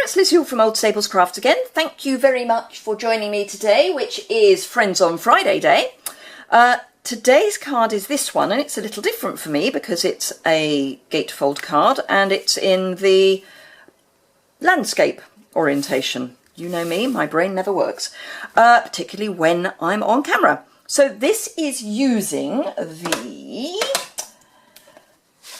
it's Liz Yuille from Old Staples Crafts again. Thank you very much for joining me today, which is Friends on Friday Day. Today's card is this one, and it's a little different for me because it's a gatefold card and it's in the landscape orientation. You know me, my brain never works, particularly when I'm on camera. So this is using the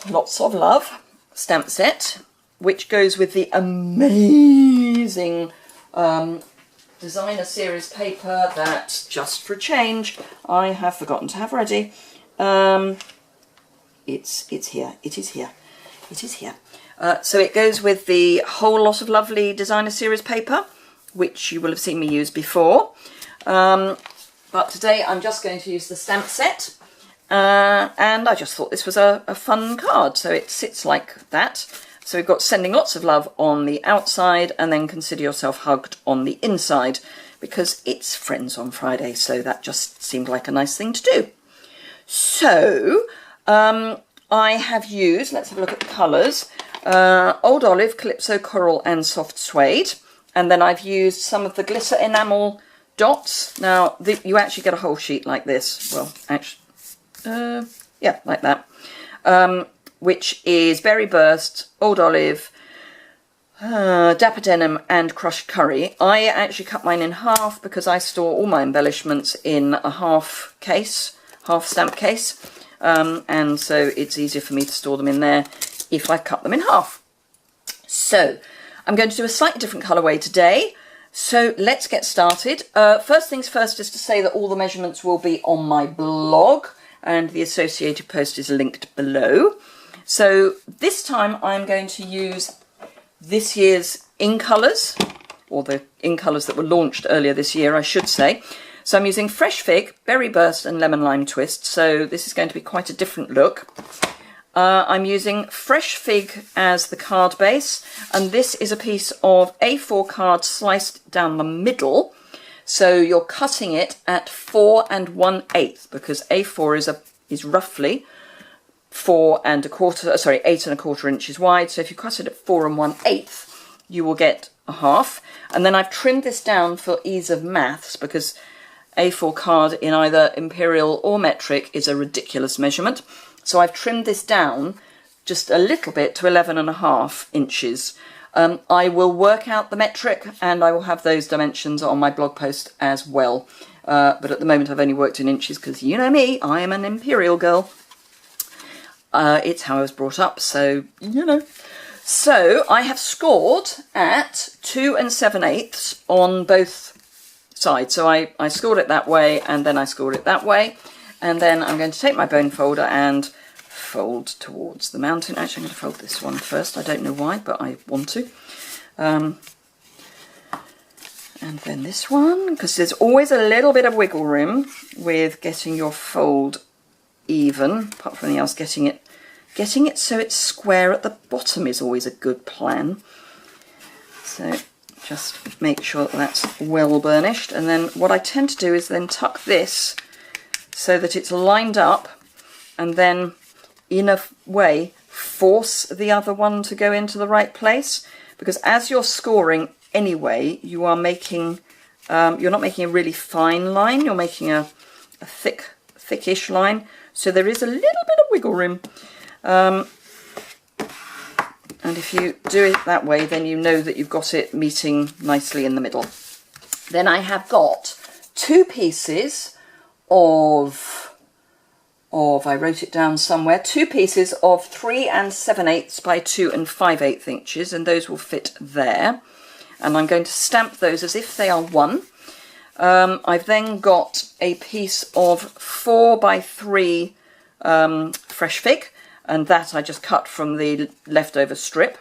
Lots of Love stamp set, which goes with the amazing designer series paper that, just for a change, I have forgotten to have ready. It's here. It is here. It is here. So it goes with the whole lot of lovely designer series paper, which you will have seen me use before. But today I'm just going to use the stamp set. And I just thought this was a fun card. So it sits like that. So we've got Sending Lots of Love on the outside, and then Consider Yourself Hugged on the inside, because it's Friends on Friday, so that just seemed like a nice thing to do. So I have used, let's have a look at the colours, Old Olive, Calypso Coral and Soft Suede, and then I've used some of the glitter enamel dots. Now you actually get a whole sheet like this, well actually, yeah, like that. Which is Berry Burst, Old Olive, Dapper Denim and Crushed Curry. I actually cut mine in half because I store all my embellishments in a half stamp case, and so it's easier for me to store them in there if I cut them in half. So I'm going to do a slightly different colourway today, so let's get started. First things first is to say that all the measurements will be on my blog, and the associated post is linked below. So this time I'm going to use this year's in colours, or the in colours that were launched earlier this year, I should say. So I'm using Fresh Fig, Berry Burst and Lemon Lime Twist, so this is going to be quite a different look. I'm using Fresh Fig as the card base, and this is a piece of A4 card sliced down the middle. So you're cutting it at 4 1/8, because A4 is roughly 8 1/4 inches wide. So if you cut it at 4 1/8, you will get a half. And then I've trimmed this down for ease of maths, because A4 card in either imperial or metric is a ridiculous measurement. So I've trimmed this down just a little bit to 11 1/2 inches. I will work out the metric and I will have those dimensions on my blog post as well. But at the moment I've only worked in inches because, you know me, I am an imperial girl. It's how I was brought up, so, you know. So I have scored at 2 7/8 on both sides. So I scored it that way, and then I scored it that way. And then I'm going to take my bone folder and fold towards the mountain. Actually, I'm going to fold this one first. I don't know why, but I want to. And then this one, because there's always a little bit of wiggle room with getting your fold even, apart from anything else, getting it so it's square at the bottom is always a good plan. So just make sure that that's well burnished, and then what I tend to do is then tuck this so that it's lined up, and then in a way force the other one to go into the right place, because as you're scoring anyway, you are making you're not making a really fine line, you're making a thickish line, so there is a little bit of wiggle room. And if you do it that way, then you know that you've got it meeting nicely in the middle. Then I have got two pieces of I wrote it down somewhere, two pieces of 3 7/8 by 2 5/8 inches, and those will fit there. And I'm going to stamp those as if they are one. I've then got a piece of 4 by 3 Fresh Fig, and that I just cut from the leftover strip,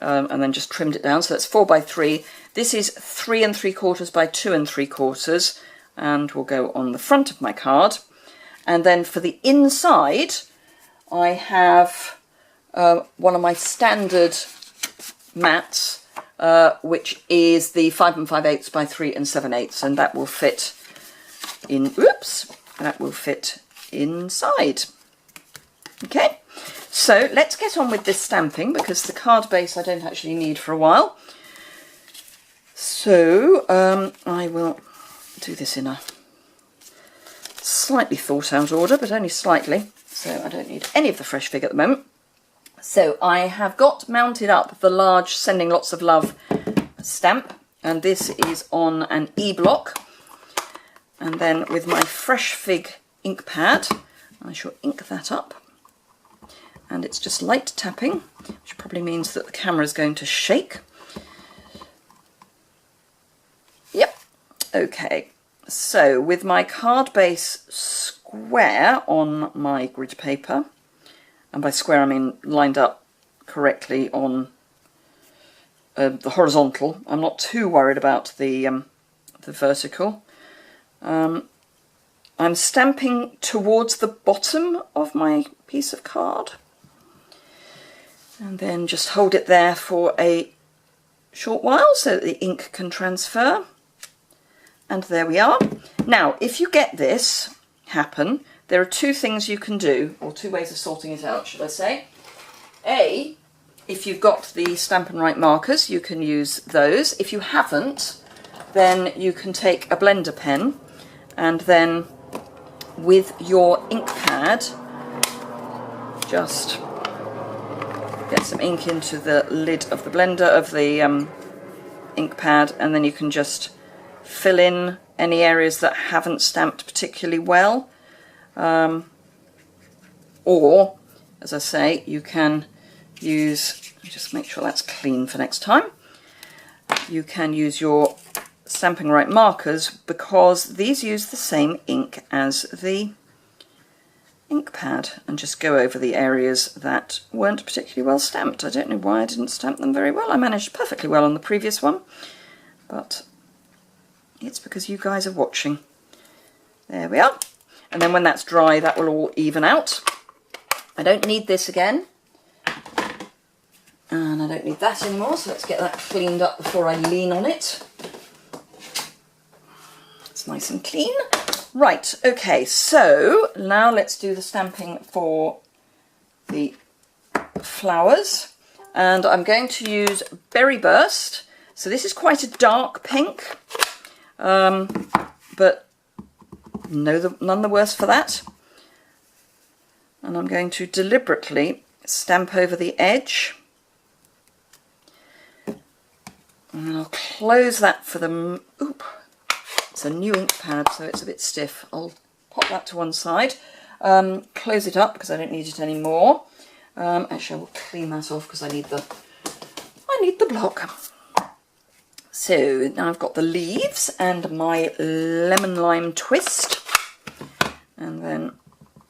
and then just trimmed it down. So that's 4 by 3. This is 3 3/4 by 2 3/4, and will go on the front of my card. And then for the inside, I have one of my standard mats, which is the 5 5/8 by 3 7/8, and that will fit in. Oops, that will fit inside. Okay, so let's get on with this stamping, because the card base I don't actually need for a while. So I will do this in a slightly thought out order, but only slightly, so I don't need any of the fresh fig at the moment. So I have got mounted up the large Sending Lots of Love stamp, and this is on an E-block. And then with my fresh fig ink pad, I shall ink that up. And it's just light tapping, which probably means that the camera is going to shake. Yep, okay. So with my card base square on my grid paper, and by square I mean lined up correctly on the horizontal. I'm not too worried about the vertical. I'm stamping towards the bottom of my piece of card, and then just hold it there for a short while so that the ink can transfer. And there we are. Now, if you get this happen, there are two things you can do, or two ways of sorting it out, should I say. A, if you've got the Stampin' Write markers, you can use those. If you haven't, then you can take a blender pen and then with your ink pad, just get some ink into the lid of the blender, of the ink pad, and then you can just fill in any areas that haven't stamped particularly well. Or, as I say, you can use, just make sure that's clean for next time, you can use your Stampin' Write markers, because these use the same ink as the ink pad, and just go over the areas that weren't particularly well stamped. I don't know why I didn't stamp them very well. I managed perfectly well on the previous one, but it's because you guys are watching. There we are. And then when that's dry, that will all even out. I don't need this again. And I don't need that anymore, so let's get that cleaned up before I lean on it. It's nice and clean. Right, okay, so now let's do the stamping for the flowers. And I'm going to use Berry Burst. So this is quite a dark pink, but none the worse for that. And I'm going to deliberately stamp over the edge. And I'll close that for the... Oop, it's a new ink pad, so it's a bit stiff. I'll pop that to one side. Close it up because I don't need it anymore. Actually, I will clean that off because I need the block. So now I've got the leaves and my lemon lime twist, and then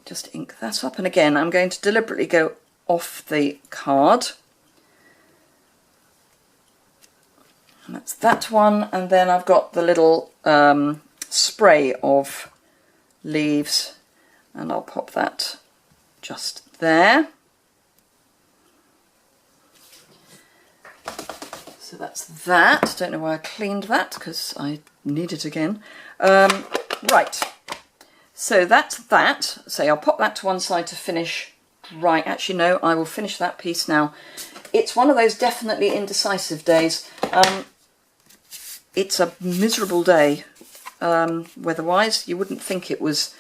just ink that up. And again, I'm going to deliberately go off the card. And that's that one. And then I've got the little spray of leaves, and I'll pop that just there. So that's that. Don't know why I cleaned that, because I need it again. Right, so that's that. So I'll pop that to one side to finish. Right, actually no, I will finish that piece now. It's one of those definitely indecisive days. It's a miserable day weather-wise. You wouldn't think it was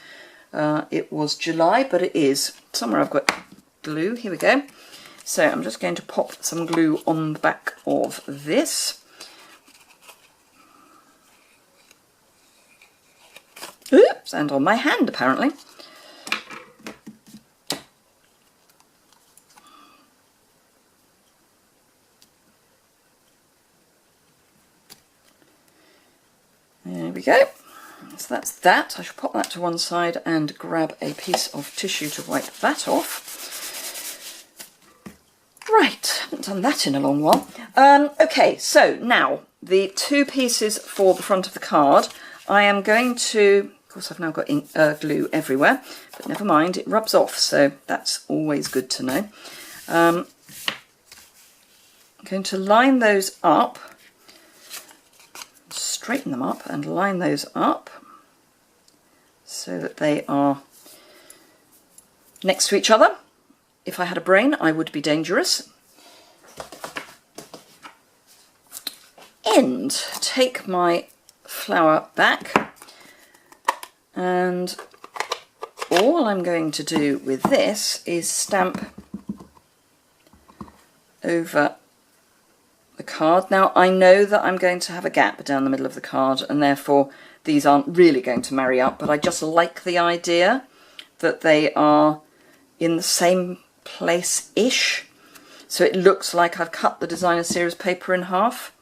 July, but it is. Somewhere I've got glue. Here we go. So I'm just going to pop some glue on the back of this. Oops, and on my hand apparently. There we go. So that's that. I shall pop that to one side and grab a piece of tissue to wipe that off. Right, haven't done that in a long while. Okay, so now the two pieces for the front of the card. I am going to, of course I've now got glue everywhere, but never mind, it rubs off, so that's always good to know. I'm going to line those up, straighten them up and line those up so that they are next to each other. If I had a brain, I would be dangerous. end, take my flower back, and all I'm going to do with this is stamp over the card. Now I know that I'm going to have a gap down the middle of the card, and therefore these aren't really going to marry up, but I just like the idea that they are in the same place-ish. So it looks like I've cut the designer series paper in half.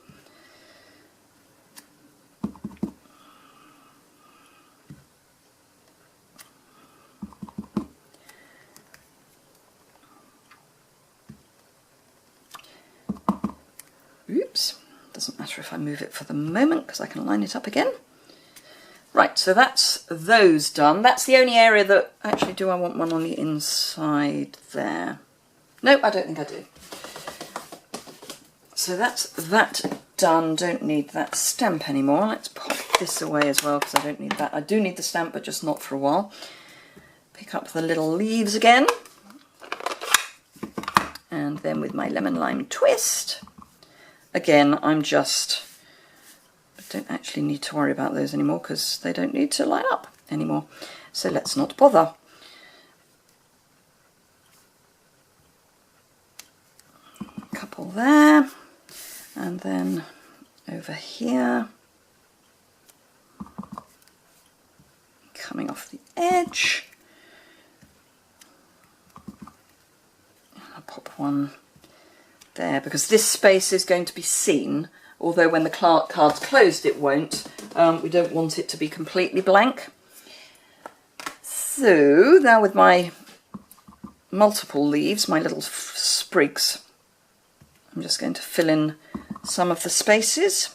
Oops, doesn't matter if I move it for the moment because I can line it up again. Right, so that's those done. That's the only area that, actually, do I want one on the inside there? No, I don't think I do. So that's that done. Don't need that stamp anymore. Let's pop this away as well because I don't need that. I do need the stamp, but just not for a while. Pick up the little leaves again. And then with my lemon lime twist, again, I don't actually need to worry about those anymore because they don't need to line up anymore. So let's not bother. A couple there, and then over here, coming off the edge. I'll pop one there because this space is going to be seen, although when the card's closed it won't. We don't want it to be completely blank. So now with my multiple leaves, my little sprigs, I'm just going to fill in some of the spaces.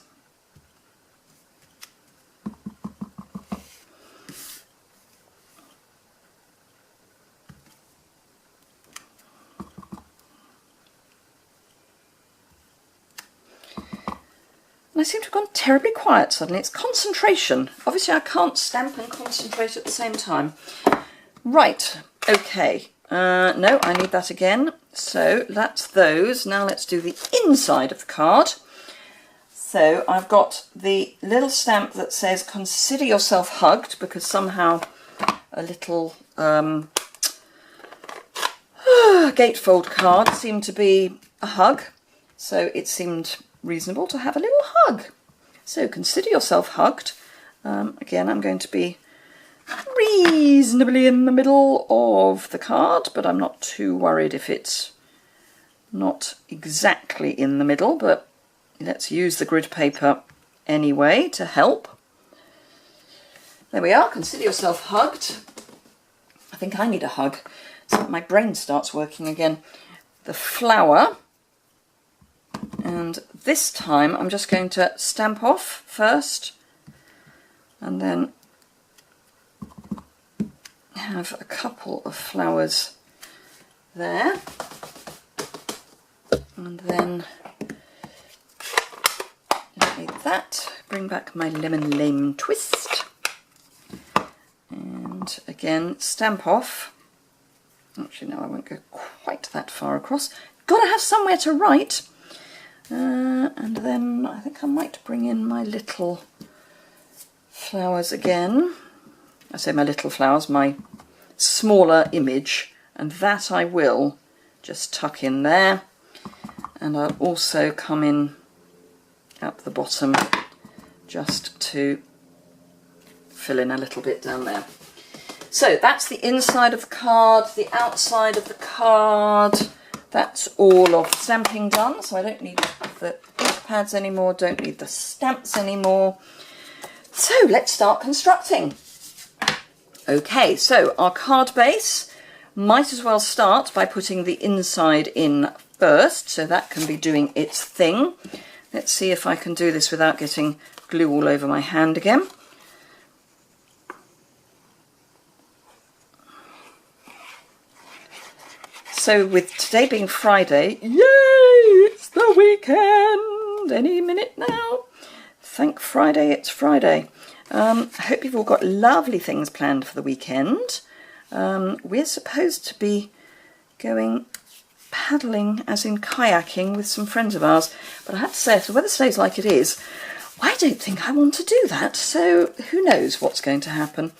And I seem to have gone terribly quiet suddenly. It's concentration. Obviously I can't stamp and concentrate at the same time. Right, okay. No, I need that again. So that's those. Now let's do the inside of the card. So I've got the little stamp that says "Consider yourself hugged," because somehow a little gatefold card seemed to be a hug. So it seemed reasonable to have a little hug. So consider yourself hugged. Again, I'm going to be reasonably in the middle of the card, but I'm not too worried if it's not exactly in the middle, but let's use the grid paper anyway to help. There we are, consider yourself hugged. I think I need a hug so my brain starts working again. The flower, and this time I'm just going to stamp off first and then have a couple of flowers there, and then like that, bring back my lemon lime twist, and again stamp off. Actually no, I won't go quite that far across, gotta have somewhere to write. And then I think I might bring in my little flowers again. I say my little flowers, my smaller image, and that I will just tuck in there, and I'll also come in up the bottom just to fill in a little bit down there. So that's the inside of the card. The outside of the card, that's all of the stamping done, so I don't need the ink pads anymore, don't need the stamps anymore. So let's start constructing. Okay, so our card base, might as well start by putting the inside in first, so that can be doing its thing. Let's see if I can do this without getting glue all over my hand again. So with today being Friday, yay, it's the weekend, any minute now. Thank Friday it's Friday. I hope you've all got lovely things planned for the weekend. We're supposed to be going paddling, as in kayaking, with some friends of ours. But I have to say, if the weather stays like it is, I don't think I want to do that. So who knows what's going to happen.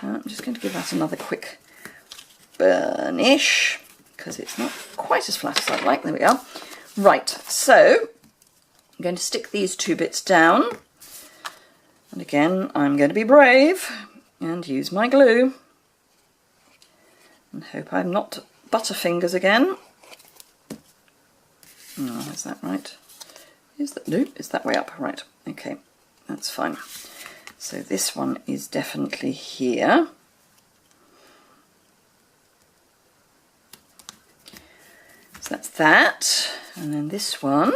I'm just going to give that another quick burnish, because it's not quite as flat as I'd like. There we are. Right, so I'm going to stick these two bits down. And again, I'm going to be brave and use my glue. And hope I'm not butterfingers again. Oh, is that right? Is that, no, is that way up? Right, okay, that's fine. So this one is definitely here. So that's that. And then this one.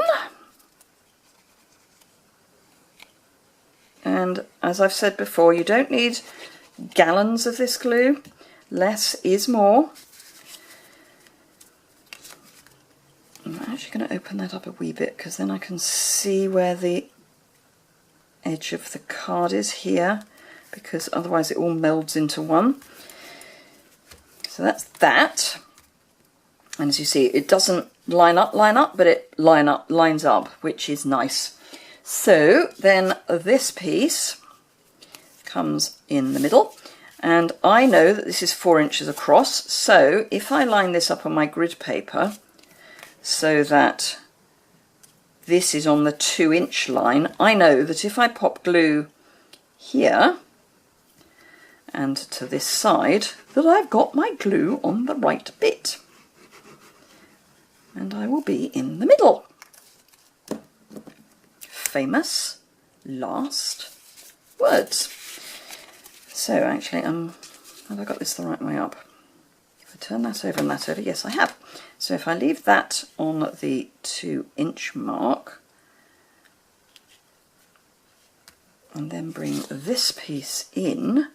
And as I've said before, you don't need gallons of this glue. Less is more. I'm actually going to open that up a wee bit, because then I can see where the edge of the card is here, because otherwise it all melds into one. So that's that. And as you see, it doesn't line up, but it lines up, which is nice. So then this piece comes in the middle, and I know that this is 4 inches across. So if I line this up on my grid paper so that this is on the 2-inch line, I know that if I pop glue here and to this side, that I've got my glue on the right bit. And I will be in the middle. Famous last words. So actually, have I got this the right way up? If I turn that over and that over, yes I have. So if I leave that on the 2-inch mark, and then bring this piece in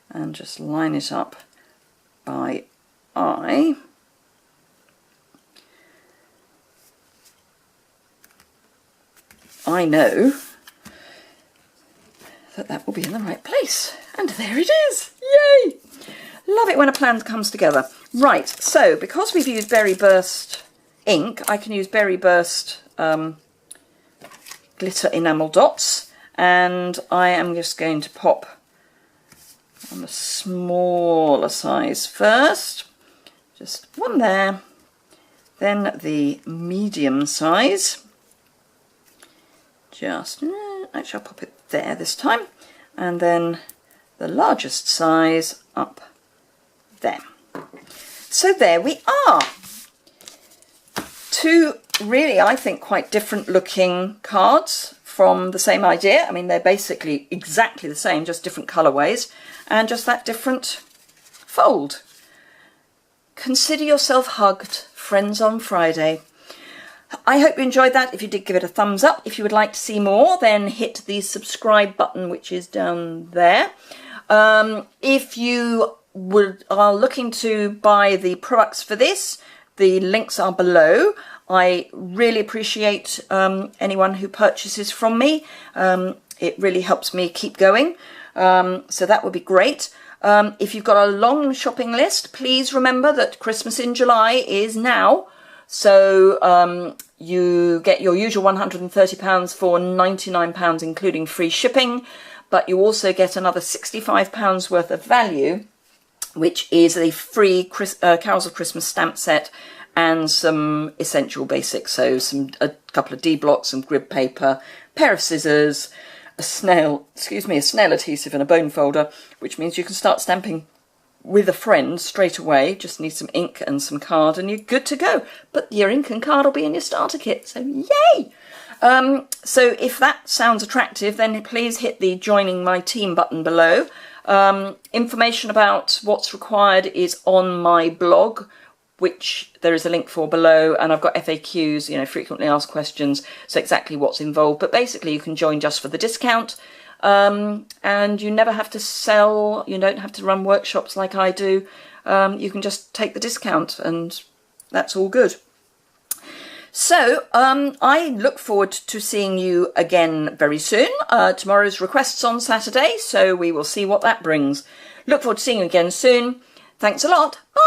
and just line it up by eye, I know that that will be in the right place. And there it is! Yay! Love it when a plan comes together. Right, so because we've used Berry Burst ink, I can use Berry Burst glitter enamel dots, and I am just going to pop on the smaller size first. Just one there, then the medium size. Just, actually I'll pop it there this time, and then the largest size up there. So there we are. Two really, I think, quite different looking cards from the same idea. I mean, they're basically exactly the same, just different colourways, and just that different fold. Consider yourself hugged, friends on Friday. I hope you enjoyed that. If you did, give it a thumbs up. If you would like to see more, then hit the subscribe button, which is down there. If you are looking to buy the products for this, the links are below. I really appreciate anyone who purchases from me. It really helps me keep going. So that would be great. If you've got a long shopping list, please remember that Christmas in July is now. So you get your usual £130 for £99, including free shipping, but you also get another £65 worth of value, which is a free Carols of Christmas stamp set and some essential basics. So a couple of D blocks, some grid paper, pair of scissors, a snail adhesive and a bone folder, which means you can start stamping with a friend straight away. Just need some ink and some card and you're good to go. But your ink and card will be in your starter kit, so yay! So if that sounds attractive, then please hit the joining my team button below. Information about what's required is on my blog, which there is a link for below, and I've got FAQs, you know, frequently asked questions, so exactly what's involved. But basically you can join just for the discount. And you never have to sell, you don't have to run workshops like I do. You can just take the discount and that's all good. So I look forward to seeing you again very soon. Tomorrow's requests on Saturday, so we will see what that brings. Look forward to seeing you again soon. Thanks a lot. Bye.